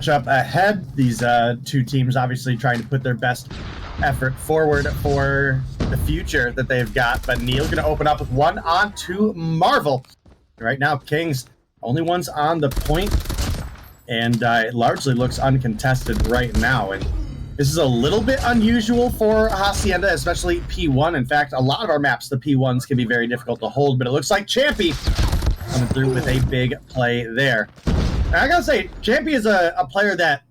matchup ahead. These two teams obviously trying to put their best effort forward for the future that they've got. But Neil's going to open up with one on to Marvel. Right now, Kings only one's on the point, and it largely looks uncontested right now. And this is a little bit unusual for Hacienda, especially P1. In fact, a lot of our maps, the P1s, can be very difficult to hold, but it looks like Champy coming through with a big play there. And I gotta say, Champy is a player that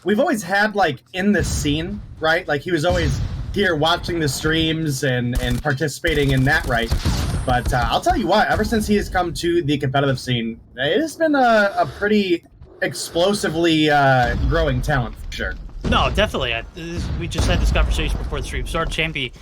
we've always had, like, in the scene, right? Like, he was always here watching the streams and participating in that, right? But I'll tell you what, ever since he has come to the competitive scene, it has been a pretty explosively growing talent, for sure. No, definitely. We just had this conversation before the stream. Start Champy,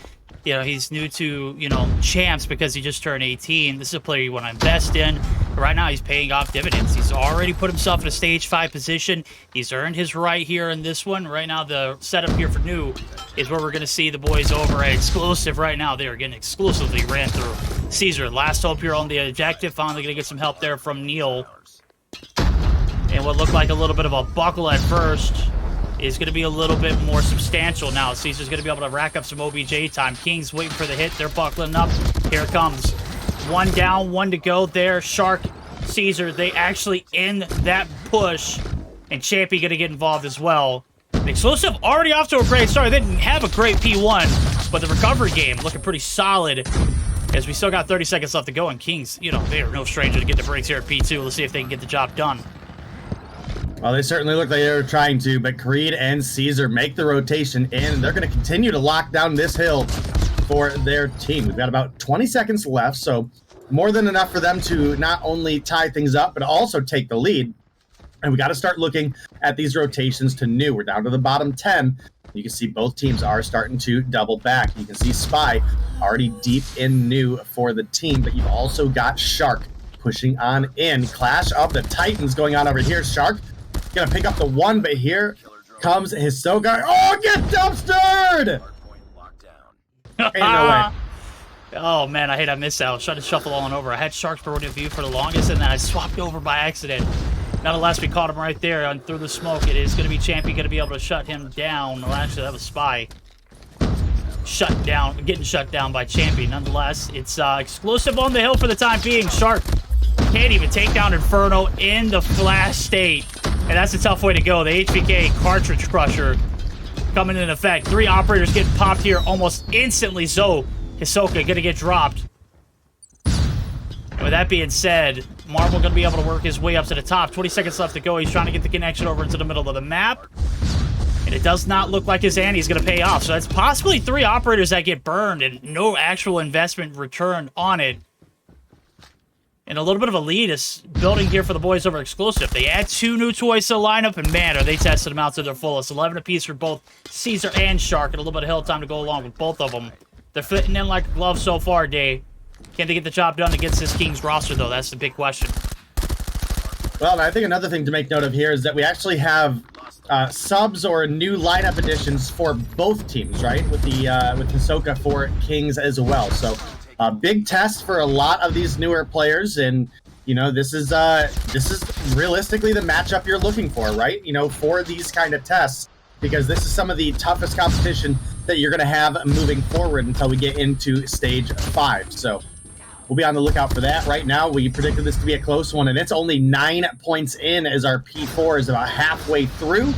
you know, he's new to, you know, champs because he just turned 18. This is a player you want to invest in. Right now, he's paying off dividends. He's already put himself in a stage 5 position. He's earned his right here in this one. Right now, the setup here for new is where we're going to see the boys over at Exclusive. Right now, they are getting exclusively ran through. Caesar, last hope here on the objective. Finally going to get some help there from Neil. And what looked like a little bit of a buckle at first is going to be a little bit more substantial now. Caesar's going to be able to rack up some OBJ time. Kings waiting for the hit. They're buckling up. Here it comes. One down, one to go there. Shark, Caesar, they actually end that push. And Champy going to get involved as well. Exclusive already off to a great start. They didn't have a great P1, but the recovery game looking pretty solid as we still got 30 seconds left to go. And Kings, you know, they are no stranger to get the breaks here at P2. Let's see if they can get the job done. Well, they certainly look like they were trying to, but Creed and Caesar make the rotation in, and they're going to continue to lock down this hill for their team. We've got about 20 seconds left, so more than enough for them to not only tie things up, but also take the lead. And we got to start looking at these rotations to new. We're down to the bottom 10. You can see both teams are starting to double back. You can see Spy already deep in new for the team, but you've also got Shark pushing on in. Clash of the Titans going on over here. Shark gonna pick up the one, but here comes his Sogar. Oh, get dumpstered! Ain't no way. Oh man, I hate I missed that. I was trying to shuffle on over. I had Shark's point of view for the longest, and then I swapped over by accident. Nonetheless, we caught him right there and through the smoke. It is going to be Champy going to be able to shut him down. Well, actually, that was Spy. Shut down, getting shut down by Champy. Nonetheless, it's exclusive on the hill for the time being. Shark can't even take down Inferno in the flash state. And that's a tough way to go. The HVK Cartridge Crusher coming in effect. 3 operators getting popped here almost instantly. Hisoka gonna get dropped. And with that being said, Marvel gonna be able to work his way up to the top. 20 seconds left to go. He's trying to get the connection over into the middle of the map. And it does not look like his ante's gonna pay off. So that's possibly 3 operators that get burned and no actual investment return on it. And a little bit of a lead is building here for the boys over Exclusive. They add 2 new toys to the lineup, and man, are they testing them out to their fullest. 11 apiece for both Caesar and Shark, and a little bit of hill time to go along with both of them. They're fitting in like a glove so far, Dave. Can they get the job done against this Kings roster, though? That's the big question. Well, and I think another thing to make note of here is that we actually have subs or new lineup additions for both teams, right? With Hisoka for Kings as well. So a big test for a lot of these newer players, and you know, this is realistically the matchup you're looking for, right? You know, for these kind of tests, because this is some of the toughest competition that you're going to have moving forward until we get into stage 5. So we'll be on the lookout for that. Right now, we predicted this to be a close one, and it's only 9 points in as our P4 is about halfway through.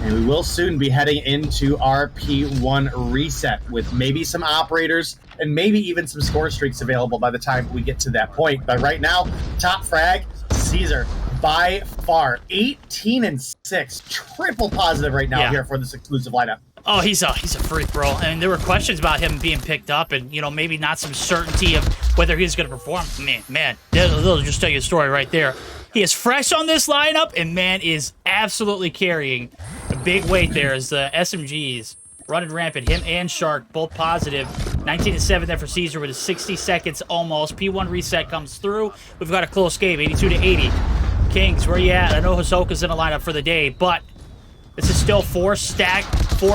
And we will soon be heading into our P1 reset with maybe some operators and maybe even some score streaks available by the time we get to that point. But right now, top frag, Caesar, by far, 18-6. Triple positive right now here for this exclusive lineup. Oh, he's a freak, bro. And there were questions about him being picked up and, you know, maybe not some certainty of whether he's going to perform. Man, they'll just tell you a story right there. He is fresh on this lineup, and man is absolutely carrying a big weight there as the SMGs running rampant. Him and Shark both positive. 19-7 there for Caesar with his 60 seconds almost. P1 reset comes through. We've got a close game, 82-80. Kings, where you at? I know Hisoka's in the lineup for the day, but this is still 4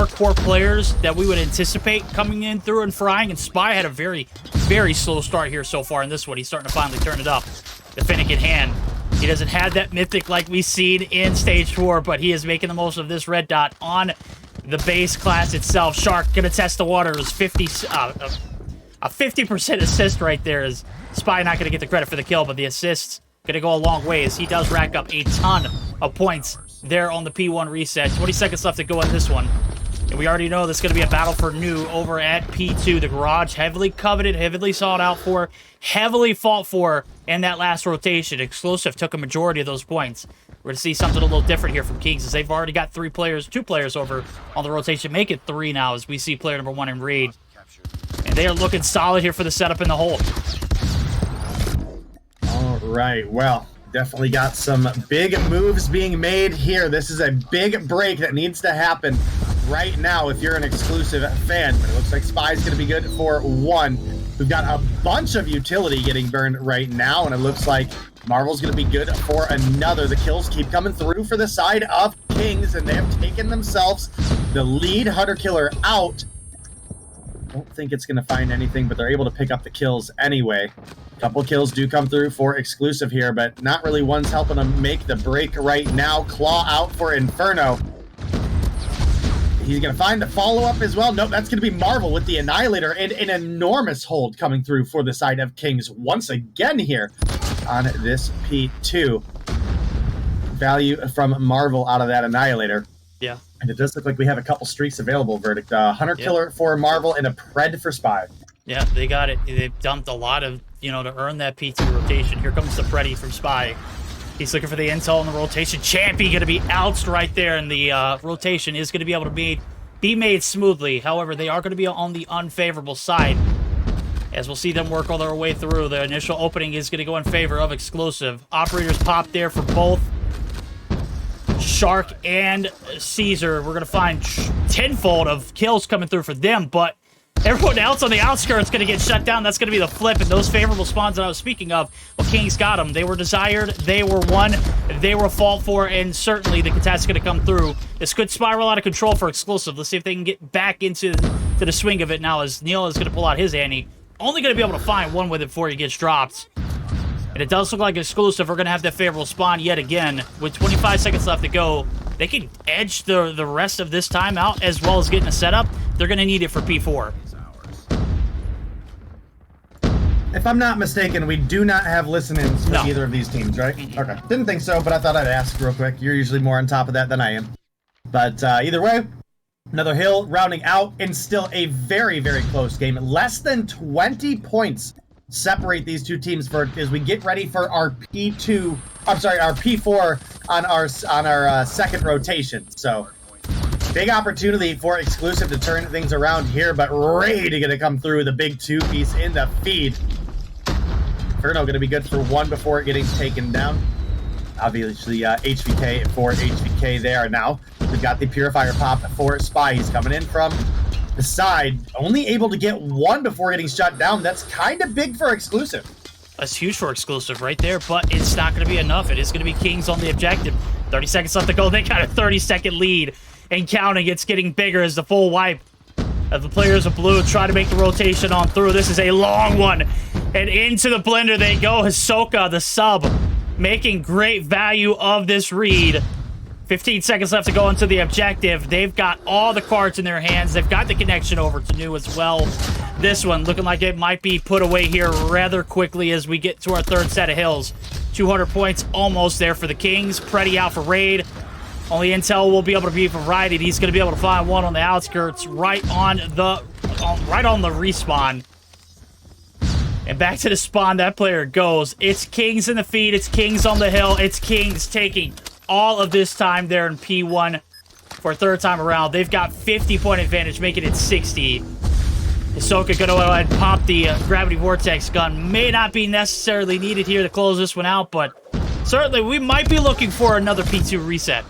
core players that we would anticipate coming in through and frying. And Spy had a very, very slow start here so far in this one. He's starting to finally turn it up. The Finnegan hand He doesn't have that mythic like we've seen in Stage 4, but he is making the most of this red dot on the base class itself. Shark gonna test the waters. A 50% assist right there. Is Spy not gonna get the credit for the kill, but the assist's gonna go a long way as he does rack up a ton of points there on the P1 reset. 20 seconds left to go on this one. And we already know there's going to be a battle for new over at P2. The garage, heavily coveted, heavily sought out for, heavily fought for in that last rotation. Exclusive took a majority of those points. We're going to see something a little different here from Kings as they've already got two players over on the rotation. Make it 3 now as we see player number 1 in Raid. And they are looking solid here for the setup in the hole. All right, well, definitely got some big moves being made here. This is a big break that needs to happen right now if you're an exclusive fan. But it looks like Spy's going to be good for 1. We've got a bunch of utility getting burned right now, and it looks like Marvel's going to be good for another. The kills keep coming through for the side of Kings, and they have taken themselves the lead. Hunter Killer out. Don't think it's going to find anything, but they're able to pick up the kills anyway. A couple kills do come through for exclusive here, but not really one's helping them make the break right now. Claw out for Inferno. He's going to find a follow-up as well. Nope, that's going to be Marvel with the Annihilator, and an enormous hold coming through for the side of Kings once again here on this P2. Value from Marvel out of that Annihilator. Yeah. And it does look like we have a couple streaks available, Verdict. Hunter Killer for Marvel and a Pred for Spy. Yeah, they got it. They've dumped a lot of, to earn that P2 rotation. Here comes the Preddy from Spy. He's looking for the intel in the rotation. Champy going to be ousted right there, and the rotation is going to be able to be made smoothly. However, they are going to be on the unfavorable side, as we'll see them work all their way through. The initial opening is going to go in favor of exclusive. Operators pop there for both Shark and Caesar. We're going to find tenfold of kills coming through for them, but everyone else on the outskirts going to get shut down. That's going to be the flip, and those favorable spawns that I was speaking of, well, Kings got them. They were desired, they were won, they were fought for, and certainly the contest is going to come through. This could spiral out of control for exclusive. Let's see if they can get back into the swing of it now as Neil is going to pull out his ante. Only going to be able to find one with it before he gets dropped. And it does look like exclusive. We're going to have that favorable spawn yet again. With 25 seconds left to go, they can edge the rest of this time out as well as getting a setup. They're going to need it for P4. If I'm not mistaken, we do not have listen-ins for either of these teams, right? Okay. Didn't think so, but I thought I'd ask real quick. You're usually more on top of that than I am. But either way, another hill rounding out, and still a very, very close game. Less than 20 points separate these two teams as we get ready for our P2. I'm sorry, our P4 on our second rotation. So big opportunity for exclusive to turn things around here, but Raid going to come through with a big 2-piece in the feed. Inferno going to be good for 1 before getting taken down. Obviously, HVK for HVK there. Now we've got the Purifier pop for Spy. He's coming in from the side, only able to get 1 before getting shut down. That's kind of big for exclusive. That's huge for exclusive right there, but it's not going to be enough. It is going to be Kings on the objective. 30 seconds left to go. They got a 30-second lead, and counting. It's getting bigger as the full wipe of the players of blue try to make the rotation on through. This is a long one, and into the blender they go. Hisoka, the sub, making great value of this read. 15 seconds left to go into the objective. They've got all the cards in their hands. They've got the connection over to New as well. This one looking like it might be put away here rather quickly as we get to our third set of hills. 200 points almost there for the Kings. Preddy out for Raid. Only intel will be able to be provided. He's going to be able to find one on the outskirts, right on the respawn. And back to the spawn, that player goes. It's Kings in the feed. It's Kings on the hill. It's Kings taking all of this time there in P1 for a third time around. They've got 50-point advantage, making it 60. Hisoka going to go ahead and pop the Gravity Vortex gun. May not be necessarily needed here to close this one out, but certainly we might be looking for another P2 reset.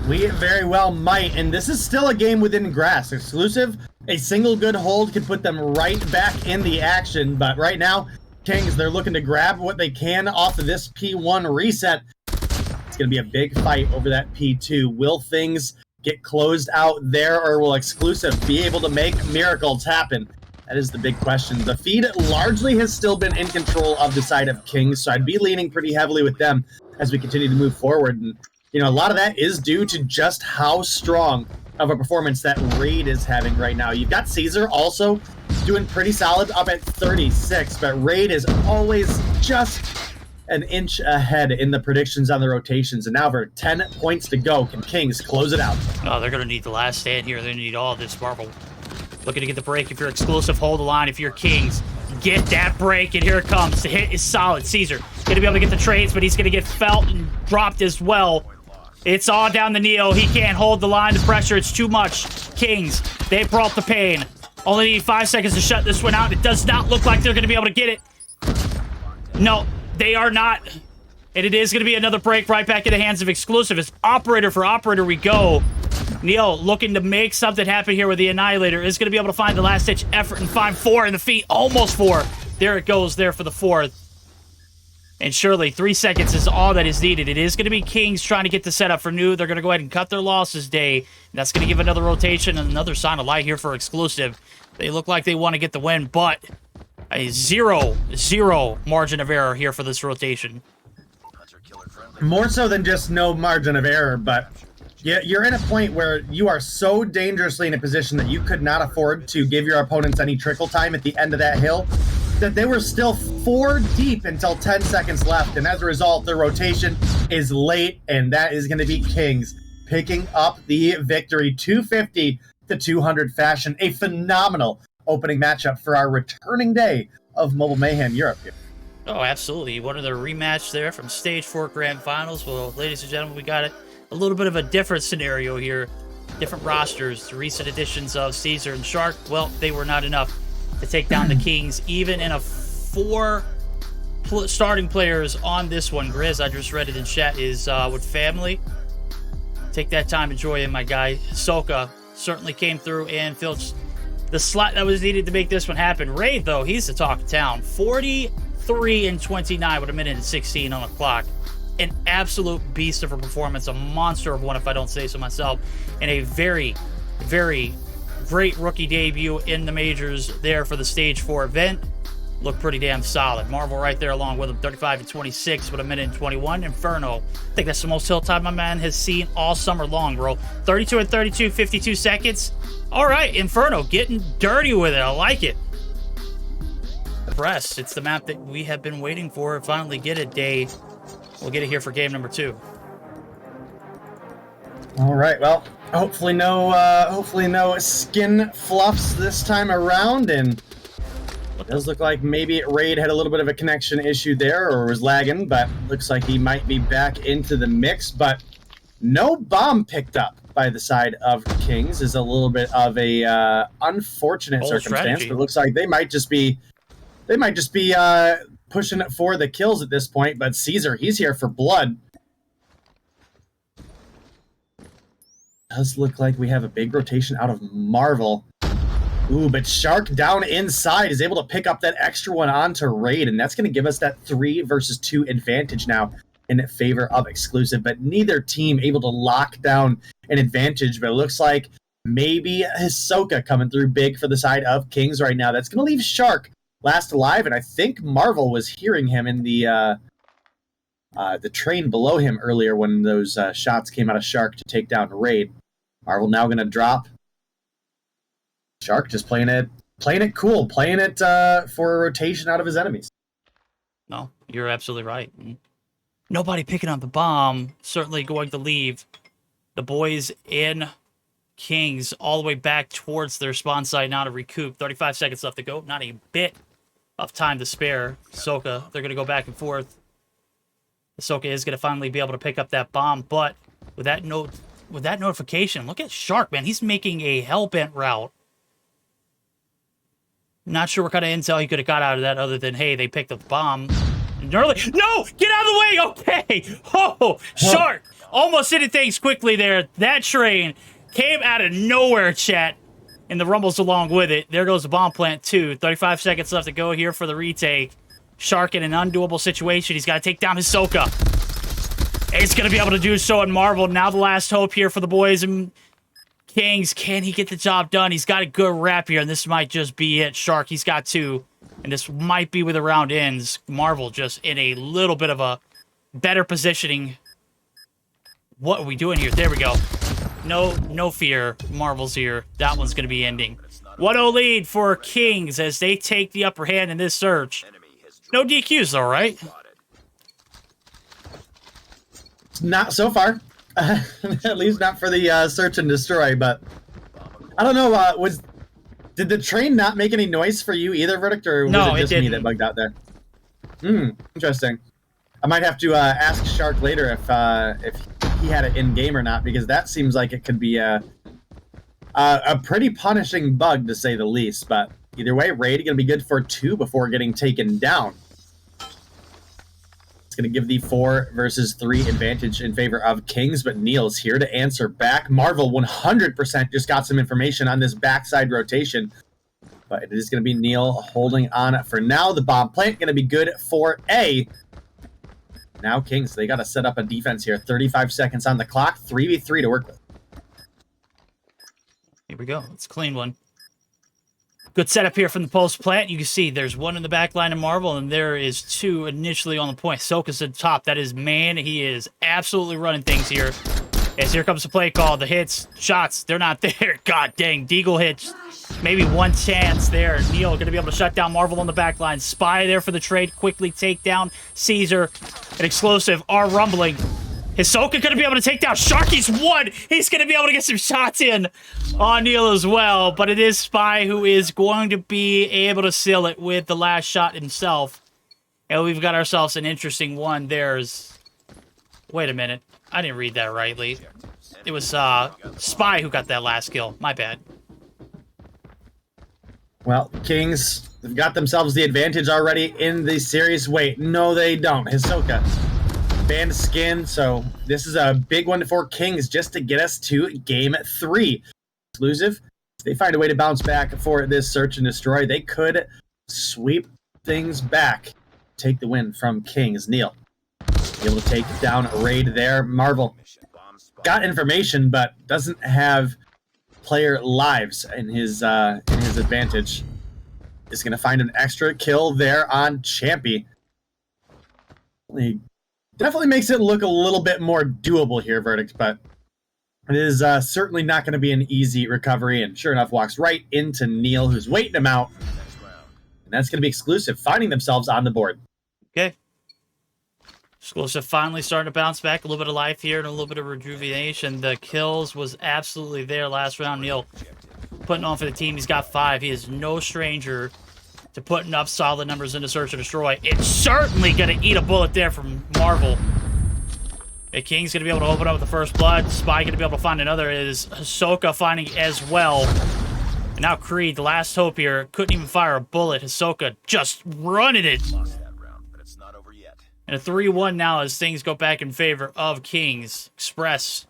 We very well might, and this is still a game within grass. Exclusive, a single good hold could put them right back in the action, but right now, Kings, they're looking to grab what they can off of this P1 reset. It's going to be a big fight over that P2. Will things get closed out there, or will exclusive be able to make miracles happen? That is the big question. The feed largely has still been in control of the side of Kings, so I'd be leaning pretty heavily with them as we continue to move forward. And, you know, a lot of that is due to just how strong of a performance that Raid is having right now. You've got Caesar also doing pretty solid, up at 36, but Raid is always just an inch ahead in the predictions on the rotations. And now for 10 points to go, can Kings close it out? Oh, they're going to need the last stand here. They need all of this Marvel. Looking to get the break. If you're exclusive, hold the line. If you're Kings, get that break, and here it comes. The hit is solid. Caesar going to be able to get the trades, but he's going to get felt and dropped as well. It's all down the Neo. He can't hold the line. The pressure, it's too much. Kings, they brought the pain. Only need 5 seconds to shut this one out. It does not look like they're going to be able to get it. No, they are not. And it is going to be another break right back in the hands of exclusive. As operator for operator we go. Neo looking to make something happen here with the Annihilator. Is going to be able to find the last-ditch effort and find 4 in the feet. Almost 4. There it goes there for the 4th. And surely 3 seconds is all that is needed. It is going to be Kings trying to get the setup for New. They're going to go ahead and cut their losses day. And that's going to give another rotation and another sign of light here for exclusive. They look like they want to get the win, but a zero margin of error here for this rotation. More so than just no margin of error, but you're in a point where you are so dangerously in a position that you could not afford to give your opponents any trickle time at the end of that hill, that they were still 4 deep until 10 seconds left, and as a result, the rotation is late, and that is going to be Kings picking up the victory, 250 to 200 fashion. A phenomenal opening matchup for our returning day of Mobile Mayhem Europe here. Oh, absolutely. One of the rematch there from Stage 4 Grand Finals. Well, ladies and gentlemen, we got it. A little bit of a different scenario here. Different rosters. The recent additions of Caesar and Shark, well, they were not enough to take down the Kings, even in a 4 starting players on this one. Grizz, I just read it in chat, is with family. Take that time, enjoy it, my guy. Soka certainly came through and filled the slot that was needed to make this one happen. Raid, though, he's the talk of town. 43 and 29 with a minute and 16 on the clock. An absolute beast of a performance, a monster of one if I don't say so myself, and a very, very great rookie debut in the majors there for the Stage 4 event. Looked pretty damn solid. Marvel right there along with him, 35 and 26 with a minute and 21. Inferno, I think that's the most hill time my man has seen all summer long, bro. 32 and 32, 52 seconds. All right, Inferno getting dirty with it. I like it. Press, it's the map that we have been waiting for. Finally get it, Day. We'll get it here for game number 2. All right, well, hopefully no skin fluffs this time around, and it does look like maybe Raid had a little bit of a connection issue there or was lagging, but looks like he might be back into the mix. But no bomb picked up by the side of Kings is a little bit of a unfortunate circumstance. Strategy. But it looks like they might just be pushing it for the kills at this point. But Caesar, he's here for blood. Does look like we have a big rotation out of Marvel. Ooh, but Shark down inside is able to pick up that extra one onto Raid, and that's going to give us that 3 versus 2 advantage now in favor of exclusive. But neither team able to lock down an advantage, but it looks like maybe Hisoka coming through big for the side of Kings right now. That's going to leave Shark last alive, and I think Marvel was hearing him in the train below him earlier when those shots came out of Shark to take down Raid. Marvel now going to drop. Shark just playing it cool, playing it for a rotation out of his enemies. No, you're absolutely right. Nobody picking up the bomb. Certainly going to leave the boys in Kings all the way back towards their spawn site now to recoup. 35 seconds left to go. Not a bit of time to spare. Soka, they're going to go back and forth. Soka is going to finally be able to pick up that bomb, but with that notification, look at Shark, man. He's making a hell-bent route. Not sure what kind of intel he could have got out of that other than, hey, they picked up the bomb. Early. No! Get out of the way! Okay! Oh! Shark! Almost did things quickly there. That train came out of nowhere, chat. And the rumbles along with it. There goes the bomb plant, too. 35 seconds left to go here for the retake. Shark in an undoable situation. He's got to take down Hisoka. He's going to be able to do so in Marvel. Now the last hope here for the boys in Kings, can he get the job done? He's got a good wrap here, and this might just be it. Shark, he's got 2, and this might be where the round ends. Marvel just in a little bit of a better positioning. What are we doing here? There we go. No fear. Marvel's here. That one's going to be ending. 1-0 lead for Kings as they take the upper hand in this search. No DQs, though, right? Not so far. At least not for the search and destroy, but I don't know, did the train not make any noise for you either, Verdict, or was it just me that bugged out there? Interesting. I might have to ask Shark later if he had it in game or not, because that seems like it could be a pretty punishing bug to say the least. But either way, Raid gonna be good for 2 before getting taken down. It's going to give the 4 versus 3 advantage in favor of Kings, but Neil's here to answer back. Marvel 100% just got some information on this backside rotation, but it is going to be Neil holding on for now. The bomb plant going to be good for A. Now Kings, they got to set up a defense here. 35 seconds on the clock, 3v3 to work with. Here we go. It's a clean one. Good setup here from the post plant. You can see there's 1 in the back line of Marvel, and there is 2 initially on the point. Soka's at the top. That is man. He is absolutely running things here. As here comes the play call. The hits, shots, they're not there. God dang. Deagle hits. Maybe 1 chance there. Neil going to be able to shut down Marvel on the back line. Spy there for the trade. Quickly take down Caesar. An explosive are rumbling. Hisoka going to be able to take down Sharky's 1. He's going to be able to get some shots in on Neil as well. But it is Spy who is going to be able to seal it with the last shot himself. And we've got ourselves an interesting one. There's... Wait a minute. I didn't read that rightly. It was Spy who got that last kill. My bad. Well, Kings, they've got themselves the advantage already in the series. Wait, no they don't. Hisoka. Banned skin, so this is a big one for Kings just to get us to game 3. Exclusive. If they find a way to bounce back for this search and destroy, they could sweep things back. Take the win from Kings. Neil, be able to take down a Raid there. Marvel got information, but doesn't have player lives in his advantage. Is going to find an extra kill there on Champy. He definitely makes it look a little bit more doable here, Verdict, but it is certainly not going to be an easy recovery, and sure enough, walks right into Neil, who's waiting him out. And that's going to be Exclusive, finding themselves on the board. Okay. Exclusive finally starting to bounce back. A little bit of life here and a little bit of rejuvenation. The kills was absolutely there last round. Neil putting on for the team. He's got 5. He is no stranger to putting up solid numbers in the search and destroy. It's certainly going to eat a bullet there from Marvel. The King's going to be able to open up with the first blood. Spy going to be able to find another. It is Hisoka finding as well. And now Creed, the last hope here, couldn't even fire a bullet. Hisoka just running it. And a 3-1 now as things go back in favor of Kings. Express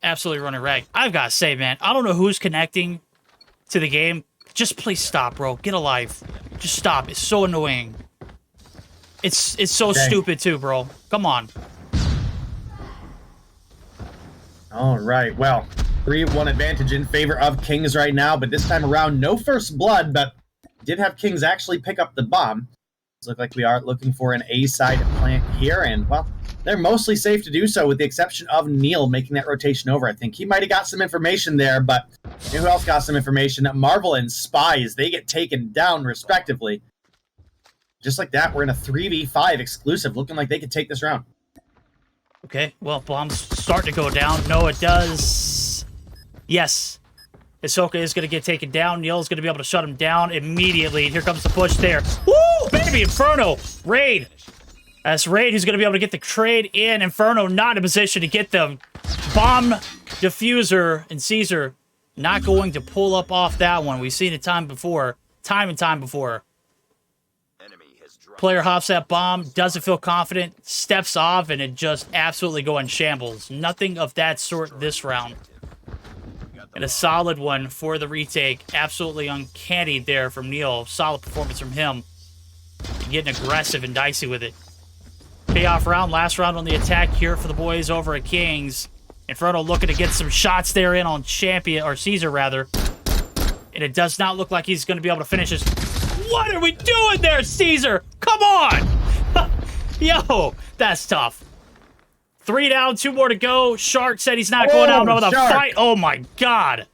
absolutely running rag. I've got to say, man, I don't know who's connecting to the game. Just please stop, bro. Get a life. Just stop. It's so annoying. It's so stupid, too, bro. Come on. All right. Well, 3-1 advantage in favor of Kings right now, but this time around, no first blood, but did have Kings actually pick up the bomb. Look like we are looking for an A-side plant here, and, well, they're mostly safe to do so, with the exception of Neil making that rotation over. I think he might have got some information there, but who else got some information? Marvel and Spies, they get taken down, respectively. Just like that, we're in a 3v5 exclusive, looking like they could take this round. Okay, well, bomb's starting to go down. No, it does. Yes. Hisoka is going to get taken down. Neil's going to be able to shut him down immediately. Here comes the push there. Woo! Baby, Inferno! Raid! That's Raid who's going to be able to get the trade in. Inferno not in a position to get the bomb diffuser, and Caesar not going to pull up off that one. We've seen it time and time before. Player hops that bomb, doesn't feel confident, steps off, and it just absolutely go in shambles. Nothing of that sort this round. And a solid one for the retake. Absolutely uncanny there from Neil. Solid performance from him. Getting aggressive and dicey with it. Payoff round, last round on the attack here for the boys over at Kings. Inferno looking to get some shots there in on Champion, or Caesar rather. And it does not look like he's going to be able to finish this. What are we doing there, Caesar? Come on! Yo, that's tough. 3 down, 2 more to go. Shark said he's not going out with a fight. Oh my god.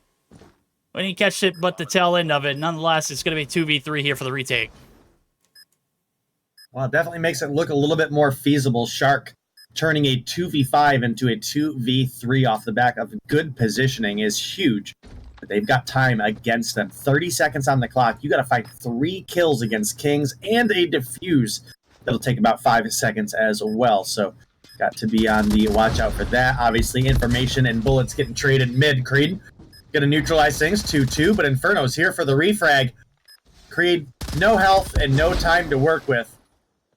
We didn't catch it but the tail end of it. Nonetheless, it's going to be 2v3 here for the retake. Well, it definitely makes it look a little bit more feasible. Shark turning a 2v5 into a 2v3 off the back of good positioning is huge. But they've got time against them. 30 seconds on the clock. You got to find 3 kills against Kings and a defuse. That'll take about 5 seconds as well. So got to be on the watch out for that. Obviously, information and bullets getting traded mid. Creed gonna neutralize things 2-2, but Inferno's here for the refrag. Creed, no health and no time to work with.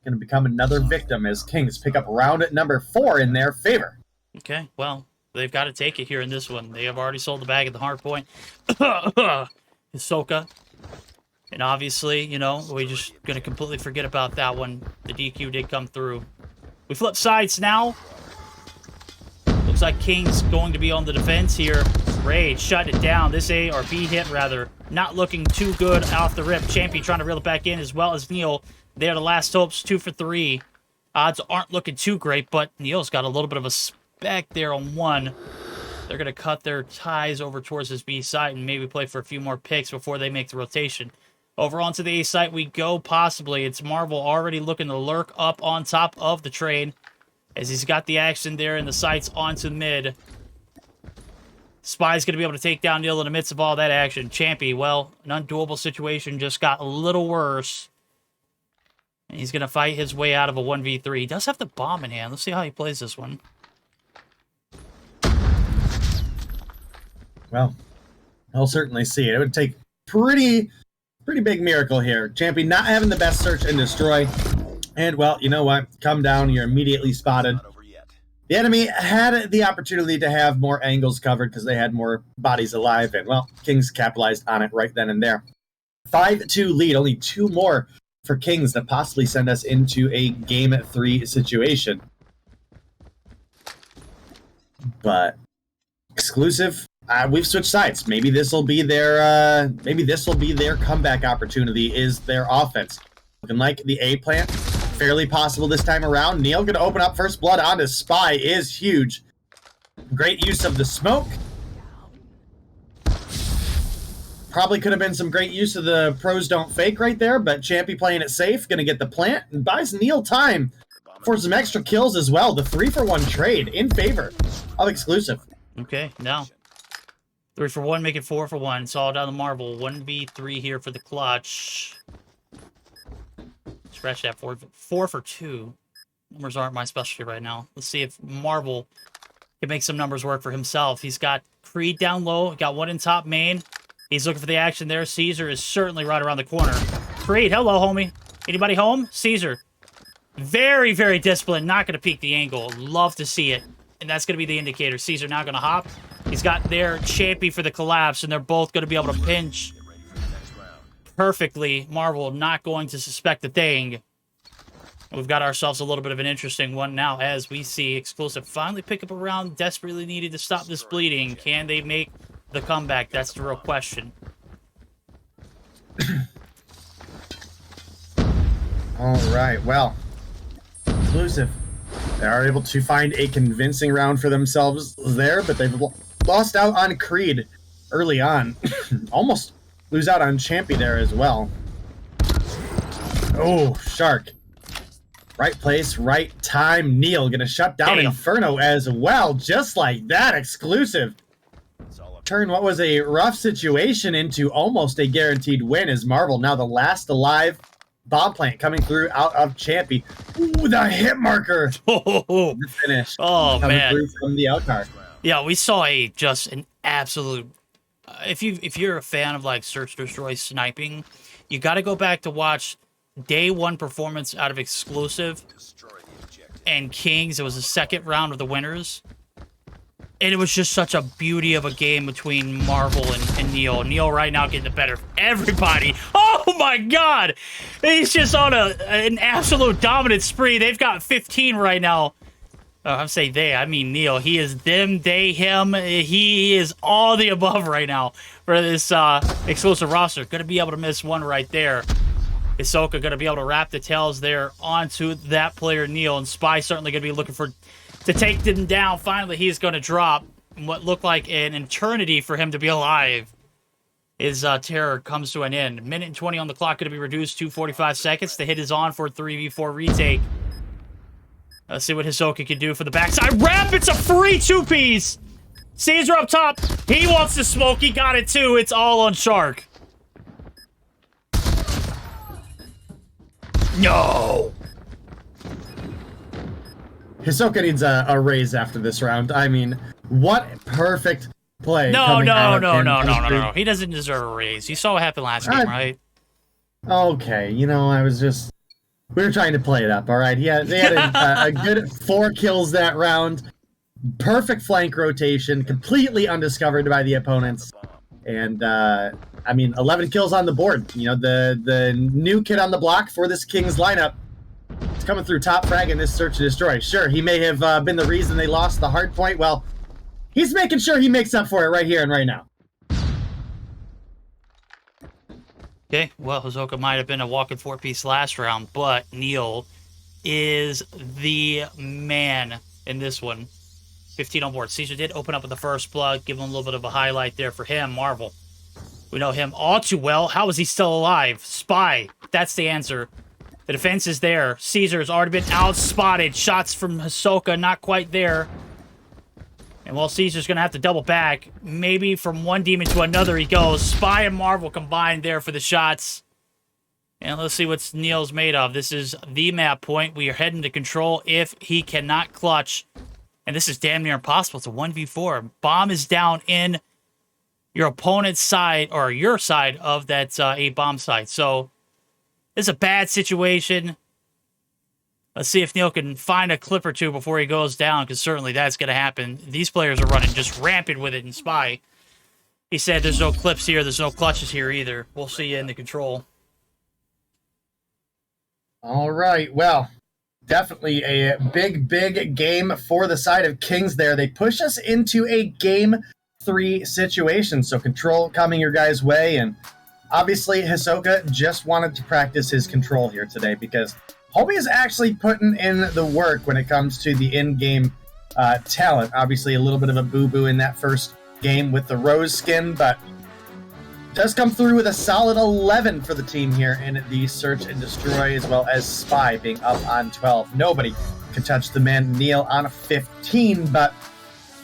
Gonna become another victim as Kings pick up round at number 4 in their favor. Okay, well, they've got to take it here in this one. They have already sold the bag at the Hardpoint. Hisoka. And obviously, you know, we're just going to completely forget about that one. The DQ did come through. We flip sides now. Looks like King's going to be on the defense here. Rage shut it down. This A or B hit, rather, not looking too good off the rip. Champion trying to reel it back in, as well as Neil. They're the last hopes, 2 for 3. Odds aren't looking too great, but Neil's got a little bit of a spec there on 1. They're going to cut their ties over towards this B site and maybe play for a few more picks before they make the rotation. Over onto the A site we go, possibly. It's Marvel already looking to lurk up on top of the train as he's got the action there in the sights onto mid. Spy's going to be able to take down Neil in the midst of all that action. Champy, well, an undoable situation just got a little worse. And he's going to fight his way out of a 1v3. He does have the bomb in hand. Let's see how he plays this one. Well, I'll certainly see it. It would take pretty big miracle here. Champion not having the best search and destroy. And, well, you know what? Come down, you're immediately spotted. The enemy had the opportunity to have more angles covered because they had more bodies alive. And, well, Kings capitalized on it right then and there. 5-2 lead. Only 2 more for Kings to possibly send us into a game 3 situation. But exclusive, we've switched sides. Maybe this will be their comeback opportunity. Is their offense looking like the A plant? Fairly possible this time around. Neil going to open up first blood onto Spy is huge. Great use of the smoke. Probably could have been some great use of the pros don't fake right there, but Champy playing it safe, going to get the plant and buys Neil time for some extra kills as well. The 3-for-1 trade in favor of exclusive. Okay, now 3-for-1, make it 4-for-1. It's all down to Marvel. 1v3 here for the clutch. Scratch that. 4-for-2. Numbers aren't my specialty right now. Let's see if Marvel can make some numbers work for himself. He's got Creed down low. Got 1 in top main. He's looking for the action there. Caesar is certainly right around the corner. Creed, hello, homie. Anybody home? Caesar. Very, very disciplined. Not going to peek the angle. Love to see it. And that's going to be the indicator. Caesar now going to hop. He's got their Champy for the collapse, and they're both going to be able to pinch perfectly. Marvel not going to suspect a thing. We've got ourselves a little bit of an interesting one now as we see Exclusive finally pick up a round desperately needed to stop this bleeding. Can they make the comeback? That's the real question. All right, well, Exclusive. They are able to find a convincing round for themselves there, but they've lost out on Creed early on. Almost lose out on Champy there as well. Oh, Shark. Right place, right time. Neil gonna shut down Inferno as well. Just like that, Exclusive. Turn what was a rough situation into almost a guaranteed win as Marvel now the last alive. Bomb plant coming through out of Champy. Ooh, the hit marker. Oh, finish. Oh, coming man. Through from the outcard. Yeah, we saw just an absolute. If you're a fan of like search destroy sniping, you got to go back to watch day 1 performance out of Exclusive and Kings. It was the 2nd round of the winners. And it was just such a beauty of a game between Marvel and Neil. Neil right now getting the better of everybody. Oh my god! He's just on an absolute dominant spree. They've got 15 right now. I'm saying they, I mean Neil. He is them, they, him. He is all the above right now for this exclusive roster. Going to be able to miss one right there. Hisoka going to be able to wrap the tails there onto that player, Neil. And Spy certainly going to be looking to take them down. Finally, he's going to drop what looked like an eternity for him to be alive. His terror comes to an end. Minute and 20 on the clock, going to be reduced to 45 seconds. The hit is on for a 3v4 retake. Let's see what Hisoka can do for the backside. Wrap! It's a free two-piece! Caesar up top. He wants to smoke. He got it too. It's all on Shark. No! Hisoka needs a raise after this round. I mean, what perfect play. No. He doesn't deserve a raise. You saw what happened last game, right? Okay, you know, we were trying to play it up, all right? They had a good 4 kills that round. Perfect flank rotation, completely undiscovered by the opponents. And, I mean, 11 kills on the board. You know, the new kid on the block for this Kings lineup is coming through top frag in this search and destroy. Sure, he may have been the reason they lost the Hardpoint. Well, he's making sure he makes up for it right here and right now. Okay, well, Hisoka might have been a walking 4-piece last round, but Neil is the man in this one. 15 on board. Caesar did open up with the first blood, give him a little bit of a highlight there for him. Marvel. We know him all too well. How is he still alive? Spy. That's the answer. The defense is there. Caesar's already been outspotted. Shots from Hisoka, not quite there. And while Caesar's going to have to double back, maybe from one demon to another he goes. Spy and Marvel combined there for the shots. And let's see what Neil's made of. This is the map point. We are heading to control if he cannot clutch. And this is damn near impossible. It's a 1v4. Bomb is down in your opponent's side, or your side of that A-bomb site. So, it's a bad situation. Let's see if Neil can find a clip or two before he goes down, because certainly that's going to happen. These players are running just rampant with it in Spy. He said there's no clips here, there's no clutches here either. We'll see you in the control. All right, well, definitely a big game for the side of Kings there. They push us into a Game 3 situation, so control coming your guys' way, and obviously Hisoka just wanted to practice his control here today, because Hobie is actually putting in the work when it comes to the in-game talent. Obviously, a little bit of a boo-boo in that first game with the Rose skin, but does come through with a solid 11 for the team here in the Search and Destroy, as well as Spy being up on 12. Nobody could touch the man Neil on a 15, but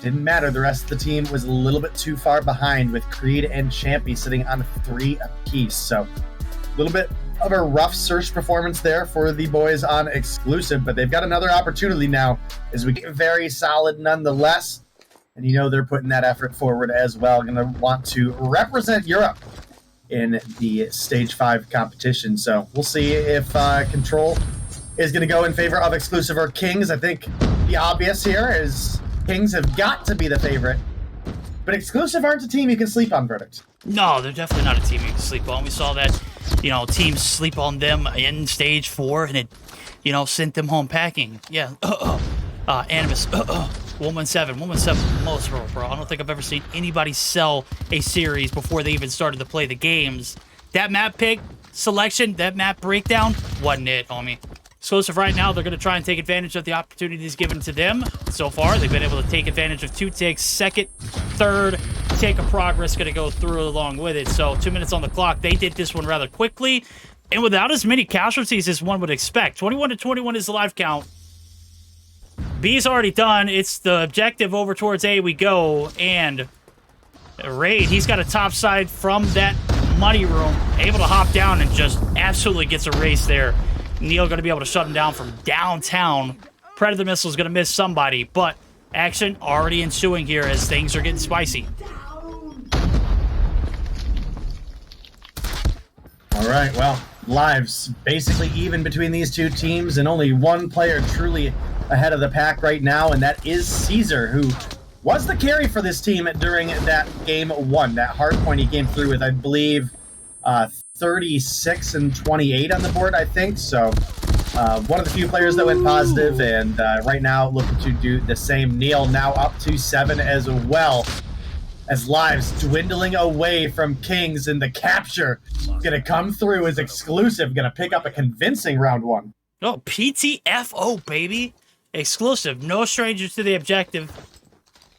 didn't matter. The rest of the team was a little bit too far behind, with Creed and Champy sitting on 3 apiece. So a little bit of a rough search performance there for the boys on exclusive, but they've got another opportunity now as we get very solid nonetheless. And you know they're putting that effort forward as well. Going to want to represent Europe in the Stage 5 competition. So we'll see if Control is going to go in favor of exclusive or Kings. I think the obvious here is Kings have got to be the favorite. But exclusive aren't a team you can sleep on, Verdict. No, they're definitely not a team you can sleep on. We saw that, you know, teams sleep on them in Stage 4, and it, you know, sent them home packing. Yeah, Animus, 117 most, bro. I don't think I've ever seen anybody sell a series before they even started to play the games. That map pick selection, that map breakdown, wasn't it, homie. Exclusive right now, they're going to try and take advantage of the opportunities given to them. So far, they've been able to take advantage of 2 ticks. Second, third tick of progress going to go through along with it. So 2 minutes on the clock. They did this one rather quickly and without as many casualties as one would expect. 21 to 21 is the live count. B's already done. It's the objective over towards A we go. And Raid, he's got a top side from that money room. Able to hop down and just absolutely gets a race there. Neil going to be able to shut him down from downtown. Predator missile is going to miss somebody, but action already ensuing here as things are getting spicy. All right, well, lives basically even between these two teams, and only one player truly ahead of the pack right now, and that is Caesar, who was the carry for this team during that game 1. That Hardpoint he came through with, I believe, 36 and 28 on the board, I think. So One of the few players that went positive, and right now looking to do the same. Neil now up to 7 as well. As lives dwindling away from Kings, and the capture gonna come through as exclusive, gonna pick up a convincing round 1. Oh, PTFO, baby. Exclusive, no strangers to the objective.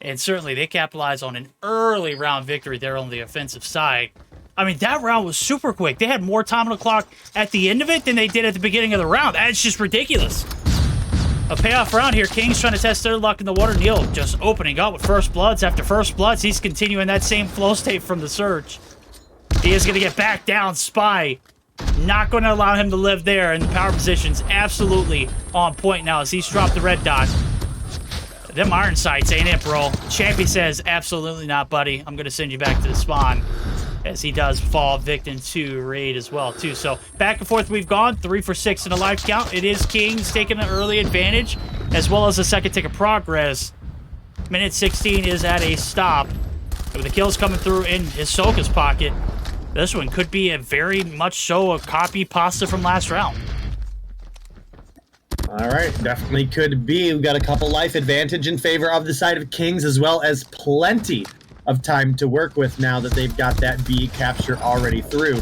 And certainly they capitalize on an early round victory there on the offensive side. I mean, that round was super quick. They had more time on the clock at the end of it than they did at the beginning of the round. That's just ridiculous. A payoff round here. Kings trying to test their luck in the water. Neil just opening up with first bloods after first bloods. He's continuing that same flow state from the surge. He is going to get back down. Spy not going to allow him to live there. And the power position's absolutely on point now as he's dropped the red dot. Them iron sights ain't it, bro. Champy says, absolutely not, buddy. I'm going to send you back to the spawn. As he does fall victim to raid as well, too. So, back and forth we've gone. 3 for 6 in a life count. It is Kings taking an early advantage, as well as a second tick of progress. Minute 16 is at a stop. With the kills coming through in Hisoka's pocket, this one could be a very much so a copy pasta from last round. All right, definitely could be. We've got a couple life advantage in favor of the side of Kings, as well as plenty of time to work with now that they've got that B capture already through.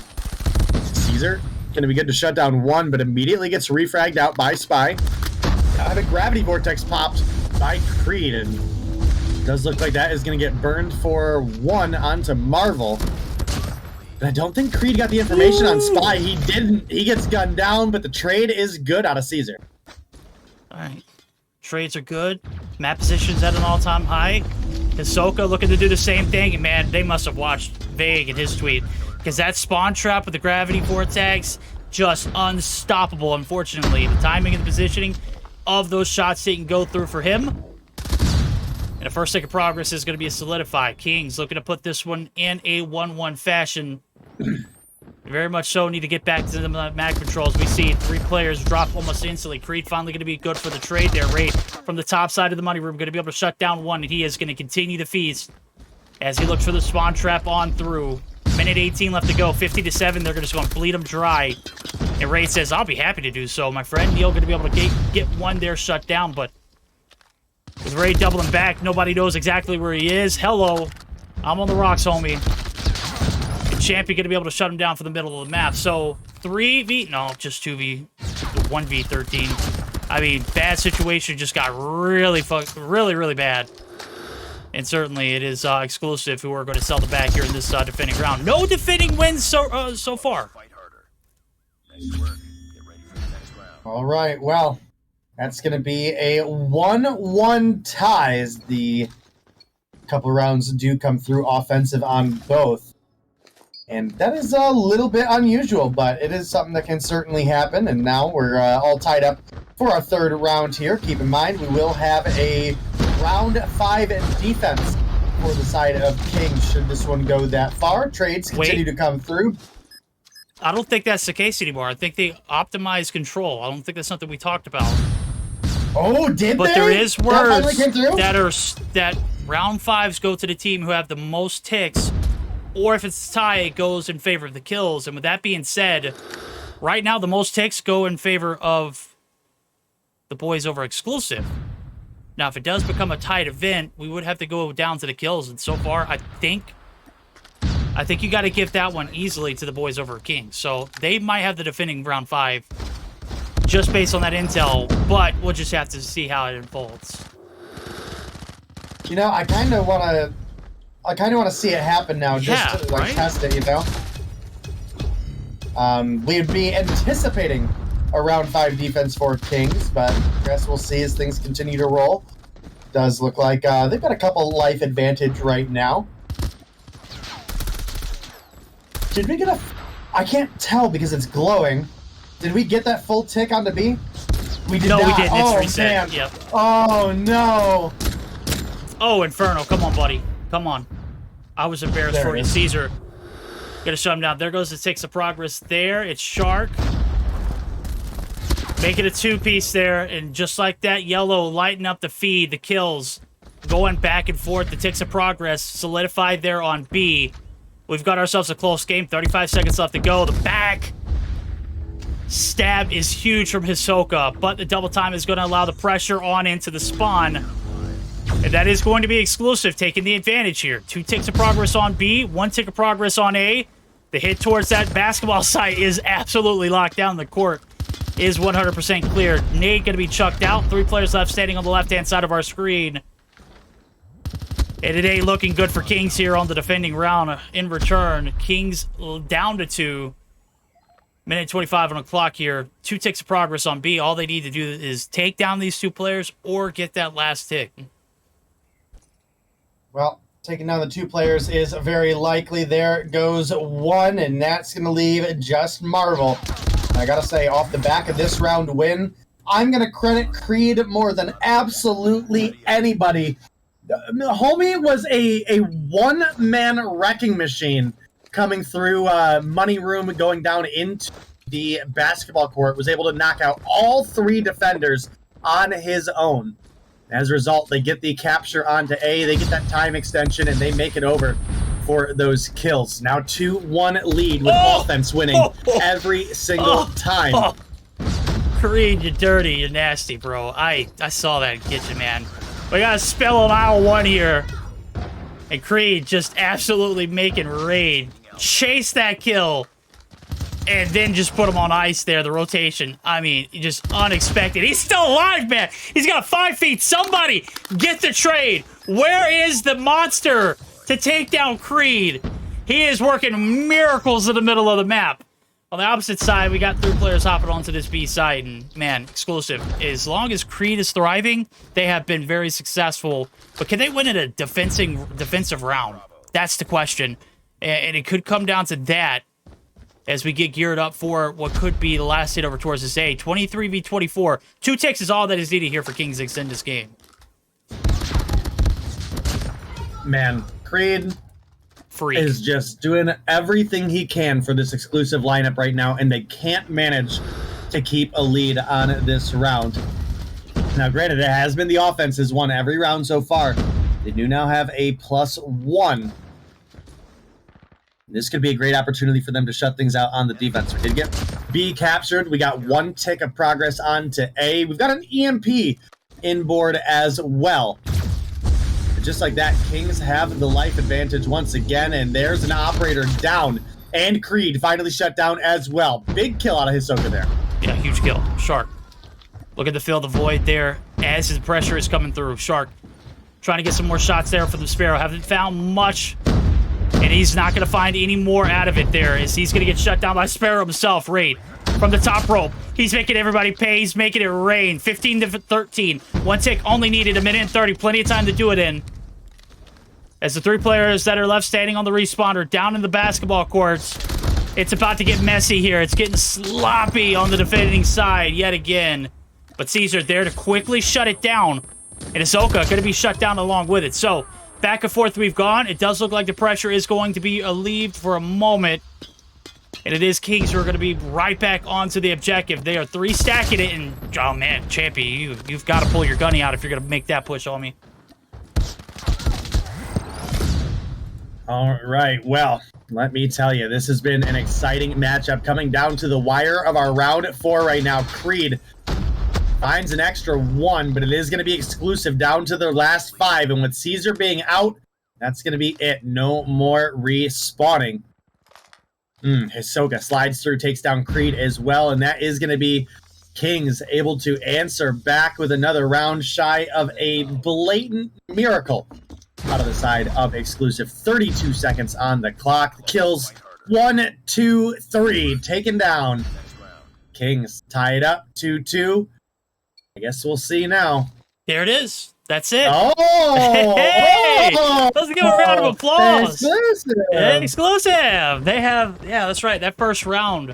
Caesar gonna be good to shut down 1, but immediately gets refragged out by Spy. A gravity vortex popped by Creed, and it does look like that is gonna get burned for 1 onto Marvel. But I don't think Creed got the information on Spy. He didn't. He gets gunned down, but the trade is good out of Caesar. All right, trades are good. Map position's at an all-time high. Hisoka looking to do the same thing, and man, they must have watched Vague in his tweet, because that spawn trap with the gravity vortex, just unstoppable, unfortunately. The timing and the positioning of those shots didn't go through for him. And the first tick of progress is going to be a solidify. Kings looking to put this one in a 1-1 fashion. Very much so need to get back to the mag controls. We see 3 players drop almost instantly. Creed finally going to be good for the trade there. Raid from the top side of the money room going to be able to shut down 1, and he is going to continue to feast as he looks for the spawn trap on through. Minute 18 left to go. 50-7. They're just going to bleed him dry. And Raid says, I'll be happy to do so, my friend. Neil going to be able to get 1 there shut down, but with Raid doubling back, nobody knows exactly where he is. Hello. I'm on the rocks, homie. Champion gonna be able to shut him down for the middle of the map. So 3v, no, just 1v13. I mean, bad situation just got really bad. And certainly it is exclusive who are going to sell the back here in this defending round. No defending wins so far. All right, well, that's gonna be a 1-1 tie as the couple rounds do come through offensive on both. And that is a little bit unusual, but it is something that can certainly happen. And now we're all tied up for our 3rd round here. Keep in mind, we will have a round 5 defense for the side of Kings should this one go that far. Trades continue to come through. I don't think that's the case anymore. I think they optimize control. I don't think that's something we talked about. Oh, did they? But there is words that round 5s go to the team who have the most ticks. Or if it's a tie, it goes in favor of the kills. And with that being said, right now the most ticks go in favor of the boys over exclusive. Now, if it does become a tied event, we would have to go down to the kills. And so far, I think you got to give that one easily to the boys over King. So they might have the defending round 5 just based on that intel. But we'll just have to see how it unfolds. You know, I kind of want to see it happen now, just to test it, you know? We'd be anticipating a round 5 defense for Kings, but I guess we'll see as things continue to roll. Does look like they've got a couple life advantage right now. Did we get a... I can't tell because it's glowing. Did we get that full tick onto B? We did not. No, we didn't. It's oh, reset. Man. Yep. Oh, no. Oh, Inferno. Come on, buddy. Come on. I was embarrassed for you. Caesar. Gonna shut him down. There goes the ticks of progress there. It's Shark. Make it a 2-piece there. And just like that, Yellow lighting up the feed, the kills. Going back and forth. The ticks of progress solidified there on B. We've got ourselves a close game. 35 seconds left to go. The back. stab is huge from Hisoka, but the double time is going to allow the pressure on into the spawn. And that is going to be exclusive, taking the advantage here. 2 ticks of progress on B, 1 tick of progress on A. The hit towards that basketball site is absolutely locked down. The court is 100% cleared. Nate going to be chucked out. 3 players left standing on the left-hand side of our screen. And it ain't looking good for Kings here on the defending round. In return, Kings down to 2. Minute 25 on the clock here. 2 ticks of progress on B. All they need to do is take down these 2 players or get that last tick. Well, taking down the 2 players is very likely. There goes 1, and that's going to leave just Marvel. I got to say, off the back of this round win, I'm going to credit Creed more than absolutely anybody. Homie was a one-man wrecking machine coming through Money Room, going down into the basketball court, was able to knock out all 3 defenders on his own. As a result, they get the capture onto A, they get that time extension, and they make it over for those kills. Now 2-1 lead with offense winning every single time. Creed, you're dirty, you're nasty, bro. I saw that get you, man. We got a spell on aisle 1 here. And Creed just absolutely making raid. Chase that kill. And then just put him on ice there, the rotation. I mean, just unexpected. He's still alive, man. He's got 5 feet. Somebody get the trade. Where is the monster to take down Creed? He is working miracles in the middle of the map. On the opposite side, we got 3 players hopping onto this B side. And, man, exclusive. As long as Creed is thriving, they have been very successful. But can they win in a defensive round? That's the question. And it could come down to that as we get geared up for what could be the last hit over towards this A. 23v24. 2 ticks is all that is needed here for Kings to extend this game. Man, Creed Freak is just doing everything he can for this exclusive lineup right now, and they can't manage to keep a lead on this round. Now, granted, it has been the offense has won every round so far. They do now have a +1. This could be a great opportunity for them to shut things out on the defense. We did get B captured. We got 1 tick of progress on to A. We've got an EMP inboard as well. And just like that, Kings have the life advantage once again, and there's an operator down. And Creed finally shut down as well. Big kill out of Hisoka there. Yeah, huge kill. Shark. Look at the fill the void there as his pressure is coming through. Shark trying to get some more shots there for the Sparrow. Haven't found much. And he's not going to find any more out of it there as he's going to get shut down by Sparrow himself. Raid from the top rope. He's making everybody pay. He's making it rain. 15 to 13. 1 tick only needed. 1 minute and 30. Plenty of time to do it in. As the 3 players that are left standing on the respawner down in the basketball courts, it's about to get messy here. It's getting sloppy on the defending side yet again. But Caesar there to quickly shut it down. And Hisoka going to be shut down along with it. So, back and forth we've gone. It does look like the pressure is going to be alleviated for a moment. And it is Kings who are going to be right back onto the objective. They are 3 stacking it. And, oh man, Champy, you've got to pull your gunny out if you're going to make that push on me. All right, well, let me tell you, this has been an exciting matchup coming down to the wire of our round 4 right now. Creed finds an extra 1, but it is going to be exclusive down to their last 5. And with Caesar being out, that's going to be it. No more respawning. Hisoka slides through, takes down Creed as well. And that is going to be Kings able to answer back with another round shy of a blatant miracle out of the side of exclusive. 32 seconds on the clock. The kills 1, 2, 3 taken down. Kings tie it up 2-2. I guess we'll see now. There it is. That's it. Oh! Hey! Let's give a round of applause. Exclusive. Exclusive. They have, yeah, that's right. That first round,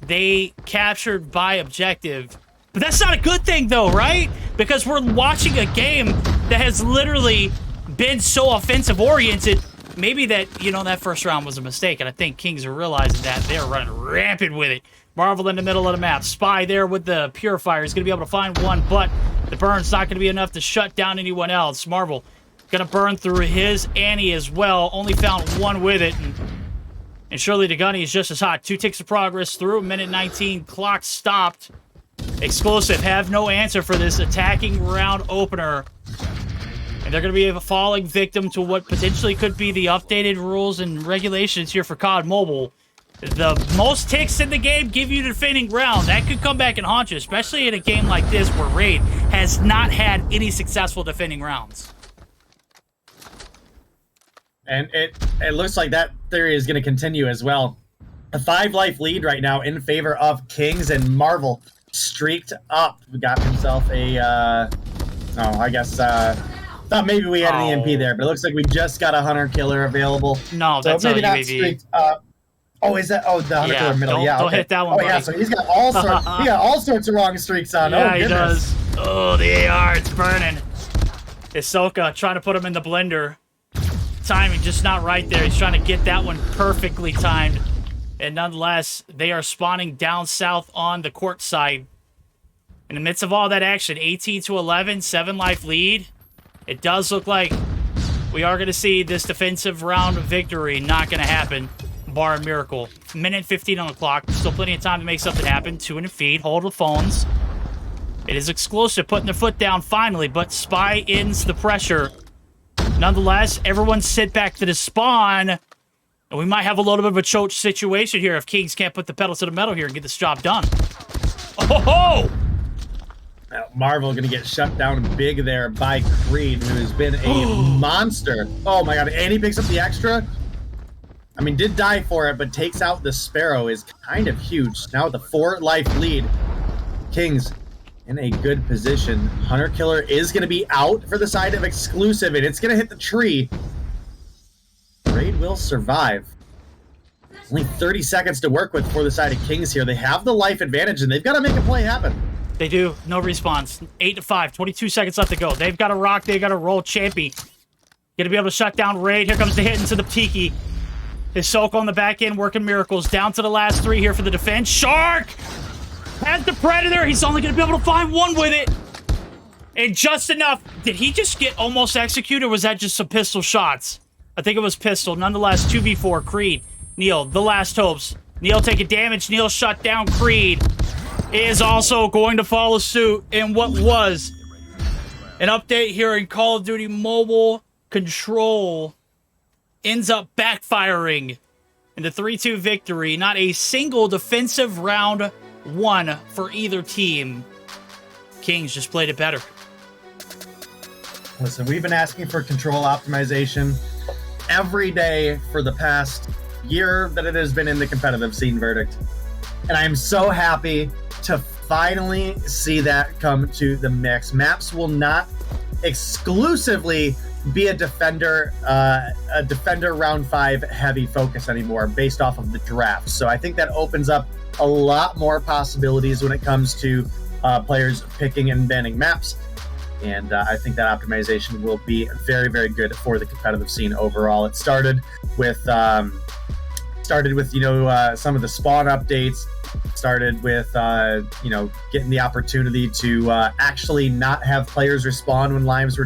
they captured by objective. But that's not a good thing, though, right? Because we're watching a game that has literally been so offensive-oriented. Maybe that, you know, that first round was a mistake, and I think Kings are realizing that. They're running rampant with it. Marvel in the middle of the map. Spy there with the Purifier. He's going to be able to find 1, but the burn's not going to be enough to shut down anyone else. Marvel going to burn through his Annie as well. Only found 1 with it. And And surely the gunny is just as hot. 2 ticks of progress through. Minute 19. Clock stopped. Explosive have no answer for this attacking round opener. And they're going to be a falling victim to what potentially could be the updated rules and regulations here for COD Mobile. The most ticks in the game give you the defending ground. That could come back and haunt you, especially in a game like this where Raid has not had any successful defending rounds. And it looks like that theory is going to continue as well. A 5-life lead right now in favor of Kings, and Marvel streaked up. Got himself a, thought maybe we had an EMP there, but it looks like we just got a hunter killer available. No, that's maybe not not UAV. streaked up. Oh, is that? Oh, the hunter killer middle. Don't Okay. hit that one, Oh, buddy. yeah, so he's got all sorts. He got all sorts of wrong streaks on. Yeah, Oh, he goodness. does. Oh, the AR, it's burning. Hisoka trying to put him in the blender. Timing just not right there. He's trying to get that one perfectly timed. And nonetheless, they are spawning down south on the court side. In the midst of all that action, 18-11, 7-life lead. It does look like we are going to see this defensive round of victory. Not going to happen, bar a miracle. Minute 15 on the clock. Still plenty of time to make something happen. 2 in the feed. Hold the phones. It is Explosive putting their foot down finally, but Spy ends the pressure. Nonetheless, everyone sit back to the spawn. And we might have a little bit of a choke situation here if Kings can't put the pedal to the metal here and get this job done. Oh! Marvel going to get shut down big there by Creed, who has been a monster. Oh my god, and he picks up the extra. I mean, did die for it, but takes out the Sparrow is kind of huge. Now with a 4-life lead, Kings in a good position. Hunter Killer is going to be out for the side of Exclusive, and it's going to hit the tree. Raid will survive. Only 30 seconds to work with for the side of Kings here. They have the life advantage, and they've got to make a play happen. They do. No response. 8-5. 22 seconds left to go. They've got to rock. They've got to roll. Champy going to be able to shut down Raid. Here comes the hit into the Tiki. Hisoka on the back end working miracles. Down to the last 3 here for the defense. Shark has the Predator. He's only going to be able to find one with it. And just enough. Did he just get almost executed, or was that just some pistol shots? I think it was pistol. Nonetheless, 2v4. Creed. Neil, the last hopes. Neil taking damage. Neil shut down Creed. Is also going to follow suit in what was an update here in Call of Duty Mobile. Control ends up backfiring in the 3-2 victory. Not a single defensive round won for either team. Kings just played it better. Listen, we've been asking for control optimization every day for the past year that it has been in the competitive scene, Verdict. And I am so happy to finally see that come to the mix. Maps will not exclusively be a defender round 5 heavy focus anymore based off of the draft. So I think that opens up a lot more possibilities when it comes to players picking and banning maps. And I think that optimization will be very, very good for the competitive scene overall. It started with some of the spawn updates. Started with getting the opportunity to actually not have players respawn when lives were